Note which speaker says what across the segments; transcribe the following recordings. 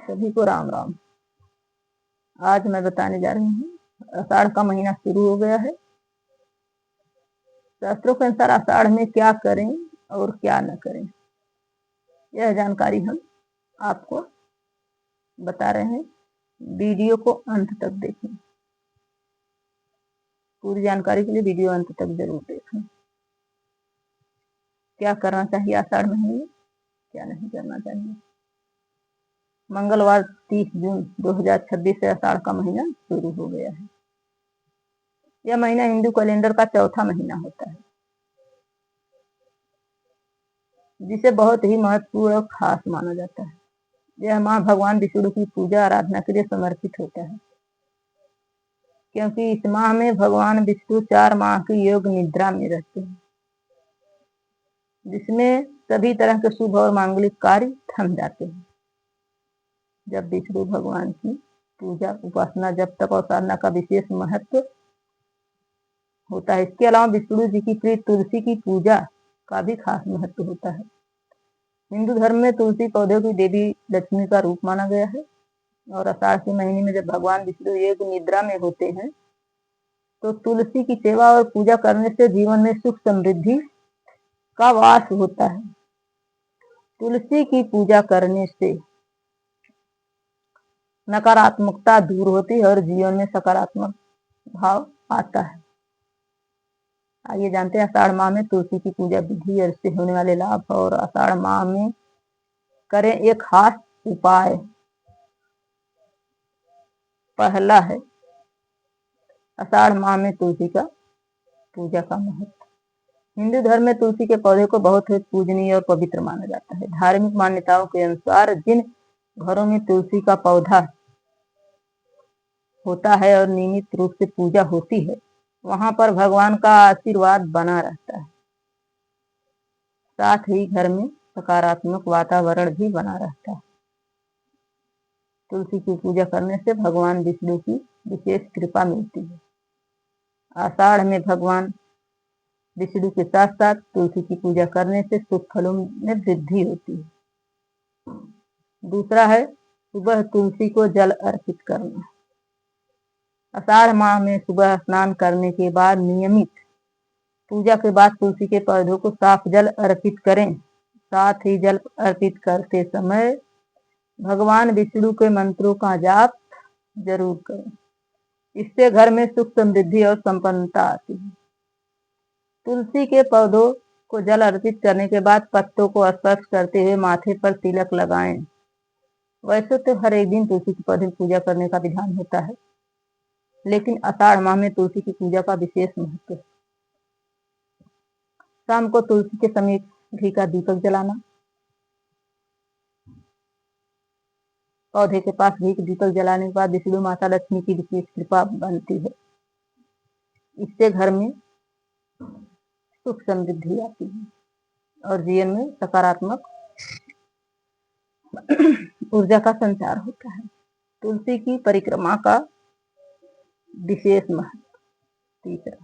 Speaker 1: सभी को राम राम। आज मैं बताने जा रही हूँ, आषाढ़ का महीना शुरू हो गया है। शास्त्रों के अनुसार आषाढ़ में क्या करें और क्या न करें, यह जानकारी हम आपको बता रहे हैं। वीडियो को अंत तक देखें। पूरी जानकारी के लिए वीडियो अंत तक जरूर देखें। क्या करना चाहिए आषाढ़ महीने में, क्या नहीं करना चाहिए। मंगलवार 30 जून 2026 से आषाढ़ का महीना शुरू हो गया है। यह महीना हिंदू कैलेंडर का चौथा महीना होता है, जिसे बहुत ही महत्वपूर्ण और खास माना जाता है। यह माँ भगवान विष्णु की पूजा आराधना के लिए समर्पित होता है, क्योंकि इस माह में भगवान विष्णु 4 माह की योग निद्रा में रहते हैं, जिसमें सभी तरह के शुभ और मांगलिक कार्य थम जाते हैं। जब विष्णु भगवान की पूजा, उपासना, जप, तप और साधना का विशेष महत्व होता है। इसके अलावा विष्णु जी की प्रिय तुलसी की पूजा का भी खास महत्व होता है। हिंदू धर्म में तुलसी पौधे की देवी लक्ष्मी का रूप माना गया है, और आषाढ़ के महीने में जब भगवान विष्णु योग निद्रा में होते हैं, तो तुलसी की सेवा और पूजा करने से जीवन में सुख समृद्धि का वास होता है। तुलसी की पूजा करने से नकारात्मकता दूर होती है और जीवन में सकारात्मक भाव आता है। आइए जानते हैं आषाढ़ माह में तुलसी की पूजा विधि और इससे होने वाले लाभ। और आषाढ़ माह में करें एक खास उपाय। पहला है आषाढ़ माह में तुलसी का पूजा का महत्व। हिंदू धर्म में तुलसी के पौधे को बहुत ही पूजनीय और पवित्र माना जाता है। धार्मिक मान्यताओं के अनुसार जिन घरों में तुलसी का पौधा होता है और नियमित रूप से पूजा होती है, वहां पर भगवान का आशीर्वाद बना रहता है। साथ ही घर में सकारात्मक वातावरण भी बना रहता है। तुलसी की पूजा करने से भगवान विष्णु की विशेष कृपा मिलती है। आषाढ़ में भगवान विष्णु के साथ साथ तुलसी की पूजा करने से शुभ फलों में वृद्धि होती है। दूसरा है सुबह तुलसी को जल अर्पित करना। आषाढ़ माह में सुबह स्नान करने के बाद नियमित पूजा के बाद तुलसी के पौधों को साफ जल अर्पित करें। साथ ही जल अर्पित करते समय भगवान विष्णु के मंत्रों का जाप जरूर करें। इससे घर में सुख समृद्धि और संपन्नता आती है। तुलसी के पौधों को जल अर्पित करने के बाद पत्तों को स्पर्श करते हुए माथे पर तिलक लगाएं। वैसे तो हर एक दिन तुलसी के पौधे की पूजा करने का विधान होता है, लेकिन आषाढ़ माह में तुलसी की पूजा का विशेष महत्व है। शाम को तुलसी के समीप घी का दीपक जलाना। पौधे के पास घी के दीपक जलाने के बाद विष्णु माता लक्ष्मी की विशेष कृपा बनती है। इससे घर में सुख समृद्धि आती है और जीवन में सकारात्मक ऊर्जा का संचार होता है। तुलसी की परिक्रमा का विशेष महत्व। तीसरा,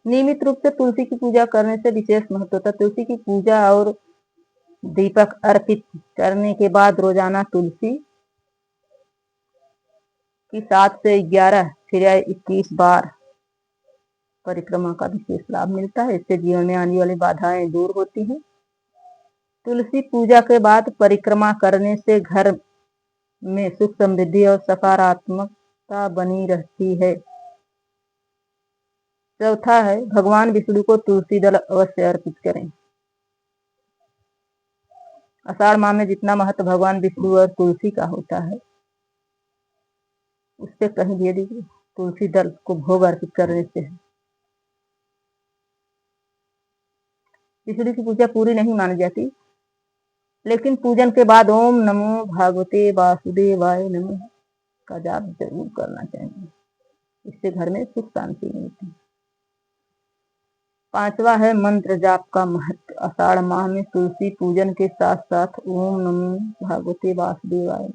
Speaker 1: नियमित रूप से तुलसी की पूजा करने से विशेष महत्व होता है। तुलसी की पूजा और दीपक अर्पित करने के बाद रोजाना तुलसी की 7 से 11 फिर 21 बार परिक्रमा का विशेष लाभ मिलता है। इससे जीवन में आने वाली बाधाएं दूर होती हैं। तुलसी पूजा के बाद परिक्रमा करने से घर में सुख समृद्धि और सकारात्मकता बनी रहती है। चौथा है भगवान विष्णु को तुलसी दल अवश्य अर्पित करें। आषाढ़ माह में जितना महत्व भगवान विष्णु और तुलसी का होता है, उससे कहीं भी यदि तुलसी दल को भोग अर्पित करने से है। विष्णु की पूजा पूरी नहीं मानी जाती, लेकिन पूजन के बाद ओम नमो भगवते वासुदेवाय नमः का जाप जरूर करना चाहिए। इससे घर में सुख शांति मिलती है। पांचवा है मंत्र जाप का महत्व। आषाढ़ माह में तुलसी पूजन के साथ साथ ओम नमो भगवते वासुदेवाय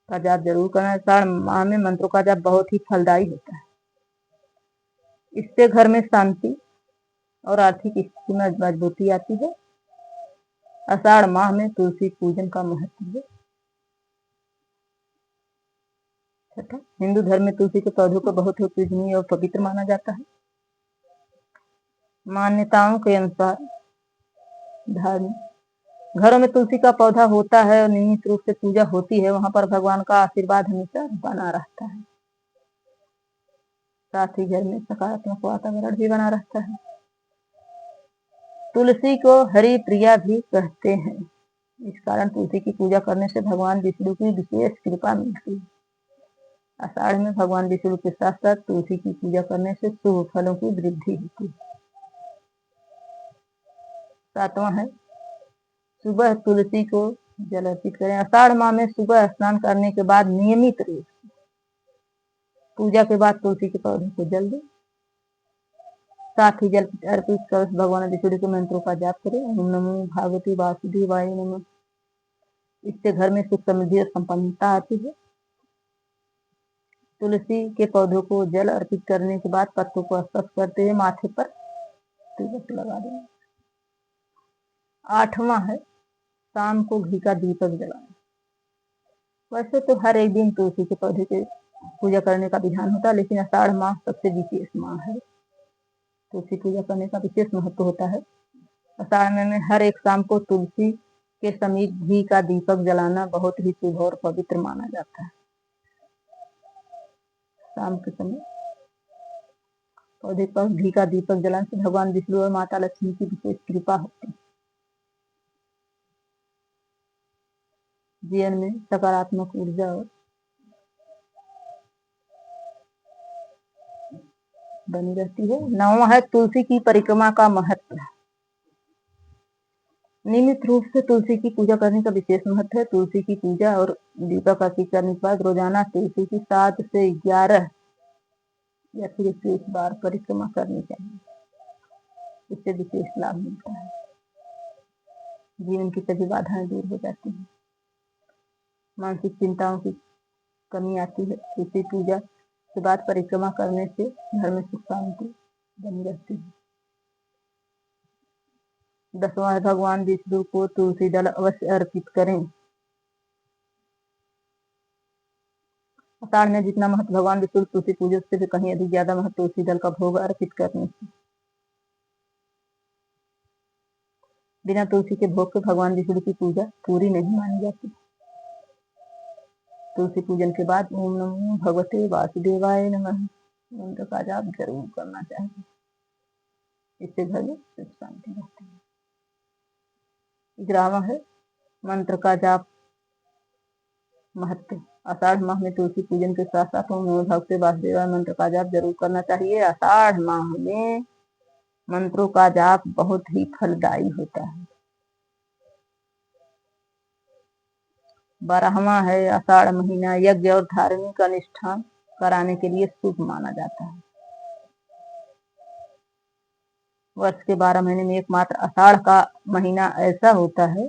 Speaker 1: का जाप जरूर करना। आषाढ़ माह में मंत्रों का जाप बहुत ही फलदायी होता है। इससे घर में शांति और आर्थिक स्थिति में मजबूती आती है। आषाढ़ माह में तुलसी पूजन का महत्व है। छठा, हिंदू धर्म में तुलसी के पौधों को बहुत ही पूजनीय और पवित्र माना जाता है। मान्यताओं के अनुसार धर्म घरों में तुलसी का पौधा होता है और नियमित रूप से पूजा होती है, वहां पर भगवान का आशीर्वाद हमेशा बना रहता है। साथ ही घर में सकारात्मक वातावरण भी बना रहता है। तुलसी को हरि प्रिया भी कहते हैं। इस कारण तुलसी की पूजा करने से भगवान विष्णु की विशेष कृपा मिलती है। आषाढ़ में भगवान विष्णु के साथ साथ तुलसी की पूजा करने से शुभ फलों की वृद्धि होती है। सातवां है, सुबह तुलसी को जल अर्पित करें। आषाढ़ माह में सुबह स्नान करने के बाद नियमित रूप से पूजा के बाद तुलसी के पौधे को जल दें। साथ ही जल अर्पित कर भगवान विष्णु के मंत्रों का जाप करें। ओम नमो भगवते वासुदेवाय नमः। इससे घर में सुख समृद्धि और संपन्नता आती है। तुलसी के पौधों को जल अर्पित करने के बाद पत्तों को स्पर्श करते हुए माथे पर तिलक लगा दें। आठवां है, शाम को घी का दीपक जलाएं। वैसे तो हर एक दिन तुलसी के पौधे की पूजा करने का विधान होता है, लेकिन आषाढ़ माह सबसे विशेष माह है। तुलसी पूजा करने का विशेष महत्व होता है। आषाढ़ में हर एक शाम को तुलसी के समीप घी का दीपक जलाना बहुत ही शुभ और पवित्र माना जाता है। शाम के समय पौधे पर घी का दीपक जलाने से भगवान विष्णु और माता लक्ष्मी की विशेष कृपा होती है। जीवन में सकारात्मक ऊर्जा और बनी रहती है। नौवां है, तुलसी की परिक्रमा का महत्व। नियमित रूप से तुलसी की पूजा करने का विशेष महत्व है। तुलसी की पूजा और दीपक अर्पित करने के बाद रोजाना तुलसी की 7 से 11 या फिर 21 बार परिक्रमा करनी चाहिए। इससे विशेष लाभ मिलता है। जीवन की सभी बाधाएं दूर हो जाती हैं। मानसिक चिंताओं की कमी आती है। तुलसी पूजा के बाद परिक्रमा करने से घर में सुख शांति बनी रहती है। 10वां है, भगवान विष्णु को तुलसी दल अवश्य अर्पित करें। आषाढ़ में जितना महत्व भगवान विष्णु तुलसी पूजा से भी कहीं अधिक ज्यादा महत्व तुलसी दल का भोग अर्पित करने से। बिना तुलसी के भोग के भगवान विष्णु की पूजा पूरी नहीं मानी जाती। तुलसी पूजन के बाद ओम नमो भगवते वासुदेवाय नमः मंत्र का जाप जरूर करना चाहिए। इससे घर में सुख शांति रहती है। 11वां है, मंत्र का जाप महत्व। आषाढ़ माह में तुलसी पूजन के साथ साथ ओम नमो भगवते वासुदेवाय मंत्र का जाप जरूर करना चाहिए। आषाढ़ माह में मंत्रों का जाप बहुत ही फलदायी होता है। 12वां है, आषाढ़ महीना यज्ञ और धार्मिक अनुष्ठान कराने के लिए शुभ माना जाता है। वर्ष के 12 महीने में एकमात्र आषाढ़ का महीना ऐसा होता है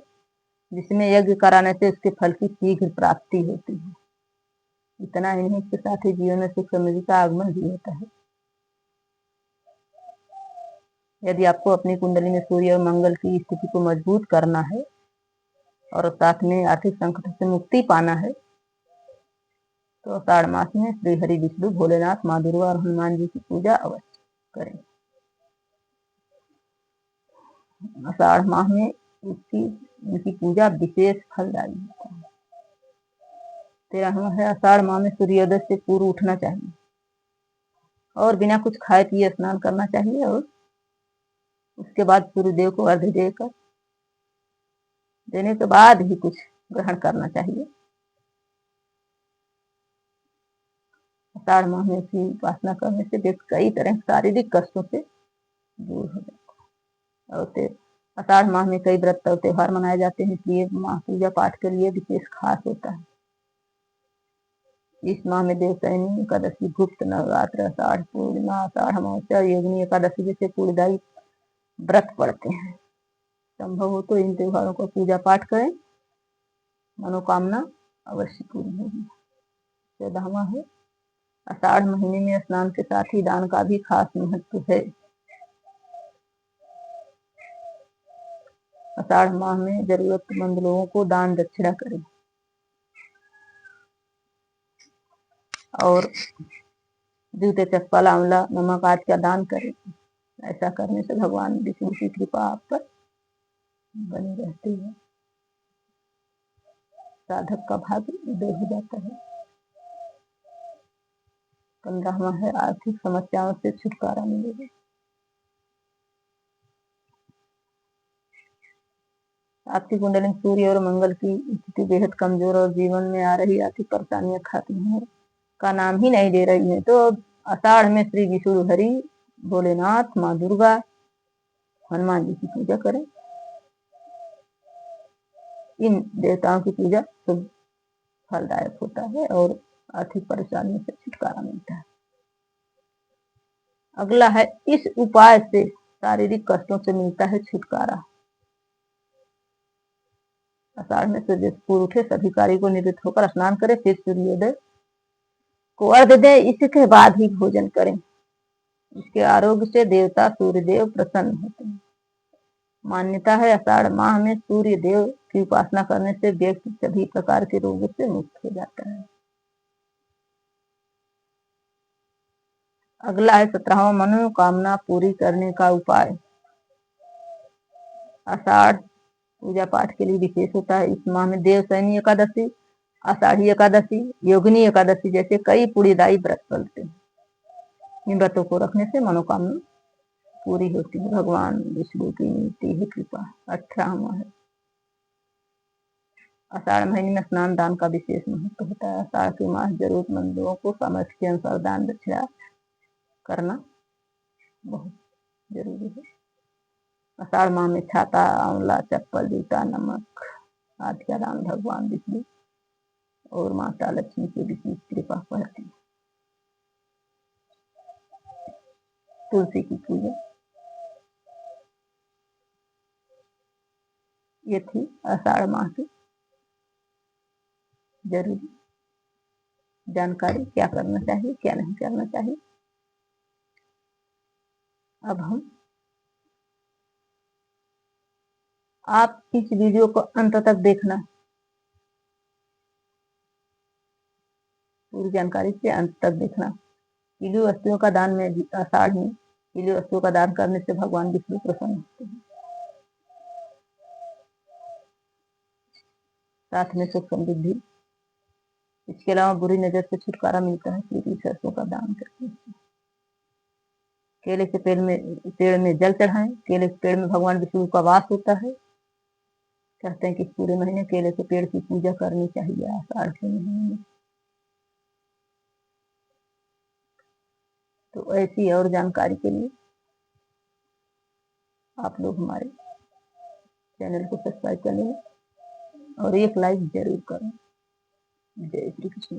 Speaker 1: जिसमें यज्ञ कराने से उसके फल की शीघ्र प्राप्ति होती है। इतना ही नहीं, इसके साथ ही जीवन में सुख समृद्धि का आगमन भी होता है। यदि आपको अपनी कुंडली में सूर्य और मंगल की स्थिति को मजबूत करना है और साथ में आर्थिक संकट से मुक्ति पाना है तो आषाढ़ मास में श्री हरि विष्णु भोलेनाथ माँ दुर्गा और हनुमान जी की पूजा अवश्य करें। आषाढ़ माह में इनकी पूजा विशेष फलदायी होता है। 13वां है, आषाढ़ माह में सूर्योदय से पूर्व उठना चाहिए और बिना कुछ खाए पिए स्नान करना चाहिए और उसके बाद सूर्यदेव को अर्घ्य देकर देने के बाद ही कुछ ग्रहण करना चाहिए। आषाढ़ माह में की उपासना करने से व्यक्ति कई तरह शारीरिक कष्टों से दूर हो जाता है। और आषाढ़ माह में कई व्रत और त्योहार मनाए जाते हैं, इसलिए माह पूजा पाठ के लिए विशेष खास होता है। इस माह में देवशयनी एकादशी, गुप्त नवरात्र, आषाढ़ पूर्णिमा, आषाढ़ अमावस्या, योगिनी एकादशी जैसे पुण्यदायी व्रत पड़ते हैं। संभव हो तो इन त्योहारों का पूजा पाठ करें, मनोकामना अवश्य पूरी होगी। 14वां है, आषाढ़ महीने में स्नान के साथ ही दान का भी खास महत्व है। आषाढ़ माह में जरूरतमंद लोगों को दान दक्षिणा करें। और जूते चप्पल आंवला नमक आदि का दान करें। ऐसा करने से भगवान विष्णु की कृपा आप पर बनी रहती है, साधक का भाग्य उदय हो जाता है। 15वां है आर्थिक समस्याओं से छुटकारा मिलेगा। आपकी कुंडली सूर्य और मंगल की स्थिति बेहद कमजोर और जीवन में आ रही आर्थिक परेशानियां खत्म का नाम ही नहीं दे रही है, तो आषाढ़ में श्री विष्णु हरि, भोलेनाथ, माँ दुर्गा, हनुमान जी की पूजा करें। इन देवताओं की पूजा शुभ फलदायक होता है और आर्थिक परेशानियों से छुटकारा मिलता है। अगला है इस उपाय से शारीरिक कष्टों से मिलता है छुटकारा। आषाढ़ में सूर्य पूर्व उठे, सभी कार्य को निवृत्त होकर स्नान करें, फिर सूर्योदय को अर्घ्य दें, इसके बाद ही भोजन करें। इसके आरोग्य से देवता सूर्यदेव प्रसन्न होते हैं। मान्यता है आषाढ़ माह में सूर्य देव की उपासना करने से व्यक्ति सभी प्रकार के रोगों से मुक्त हो जाता है। अगला है 17वां मनोकामना पूरी करने का उपाय। आषाढ़ पूजा पाठ के लिए विशेष होता है। इस माह में देवशयनी एकादशी, आषाढ़ी एकादशी, योगिनी एकादशी जैसे कई पुण्यदायी व्रत चलते हैं। इन व्रतों को रखने से मनोकामना पूरी होती है, भगवान विष्णु की मिलती है कृपा। 18वां है आषाढ़ महीने में स्नान दान का विशेष महत्व होता है। आषाढ़ के मास जरूरतमंदों को सामर्थ्य के अनुसार दान दक्षिणा करना बहुत जरूरी है। आषाढ़ माह में छाता, आंवला, चप्पल, जूता, नमक आदि का दान भगवान विष्णु और माता लक्ष्मी की विशेष कृपा पड़ती है। तुलसी की पूजा, ये थी आषाढ़ माह की जरूरी जानकारी, क्या करना चाहिए क्या नहीं करना चाहिए। अब हम आप इस वीडियो को अंत तक देखना, पूरी जानकारी से अंत तक देखना। पीली वस्तुओं का दान में आषाढ़ में पीली वस्तुओं का दान करने से भगवान विष्णु प्रसन्न होते हैं, साथ में सुख समृद्धि। इसके अलावा बुरी नजर से छुटकारा मिलता है पीली सरसों का दान करने से। केले के पेड़ में जल चढ़ाएं। केले के पेड़ में भगवान विष्णु का वास होता है। कहते हैं कि पूरे महीने केले के पेड़ की पूजा करनी चाहिए आषाढ़ के महीने में। तो ऐसी और जानकारी के लिए आप लोग हमारे चैनल को सब्सक्राइब कर लें और एक लाइक जरूर करें। जय श्री कृष्ण।